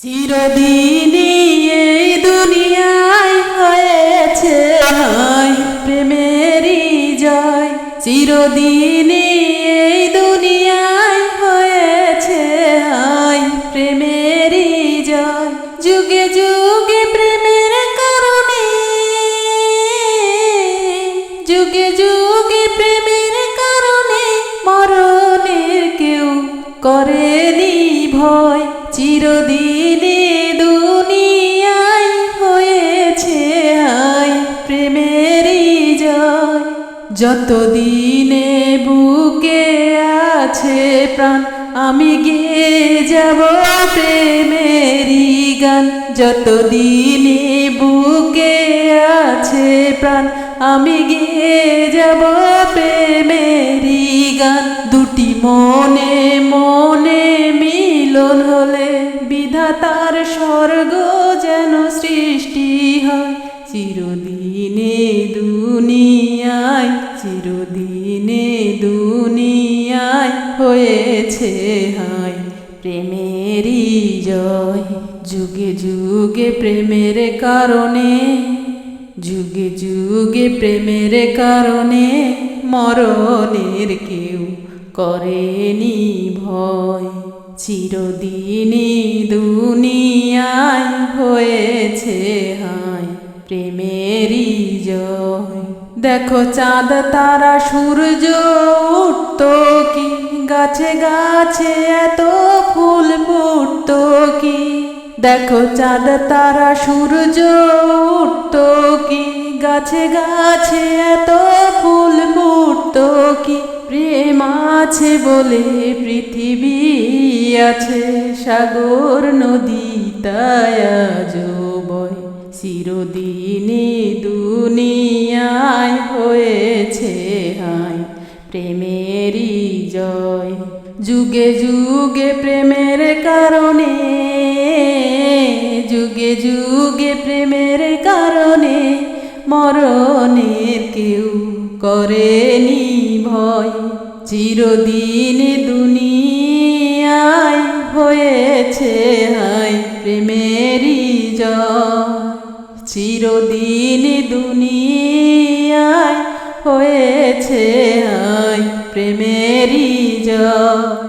চিরদিনই এই দুনিয়ায় হয়েছে হায় প্রেমেরই জয়। চিরদিনই এই দুনিয়ায় হয়েছে হায় প্রেমেরই জয়। যুগে যুগে প্রেমের কারণে, যুগে যুগে প্রেমের কারণে মরণের কেউ করেনি ভয়। চিরদিনে দুনিয়ায় হয়েছে হায় প্রেমেরই জয়। যতদিনে বুকে আছে প্রাণ আমি গেয়ে যাব প্রেমেরই গান। যতদিনে বুকে আছে প্রাণ আমি গেয়ে যাব প্রেমেরই গান। দুটি মনে মনে মিলন হলে বিধাতার স্বর্গ যেন সৃষ্টি হয়। চিরদিনে দুনিয়ায়, চিরদিনে দুনিয়ায় হয়েছে হায় প্রেমেরই জয়। যুগে যুগে প্রেমের কারণে, যুগে যুগে প্রেমের কারণে মরণের কেউ করেনি ভয়। চিরদিনই দুনিয়ায় হয়েছে হায় প্রেমেরই জয়। দেখো চাঁদ তারা সূর্য উঠত কি, গাছে গাছে এত ফুল ফুটত কি। দেখো চাঁদ তারা সূর্য উঠত কি, গাছে গাছে এত ফুল ফুটত কি। প্রেম আছে বলে পৃথিবী আছে, সাগর নদী তাই আজও বয়। চিরদিনে দুনিয়ায় হয়েছে হায় প্রেমেরই জয়। যুগে যুগে প্রেমের কারণে, যুগে যুগে প্রেমের কারণে মরণের কেউ করেনি ভয়। চিরদিনে দুনিয়ায় হয়েছে হায় প্রেমেরই জয়। চিরদিনে দুনিয়ায় হয়েছে হায় প্রেমেরই জয়।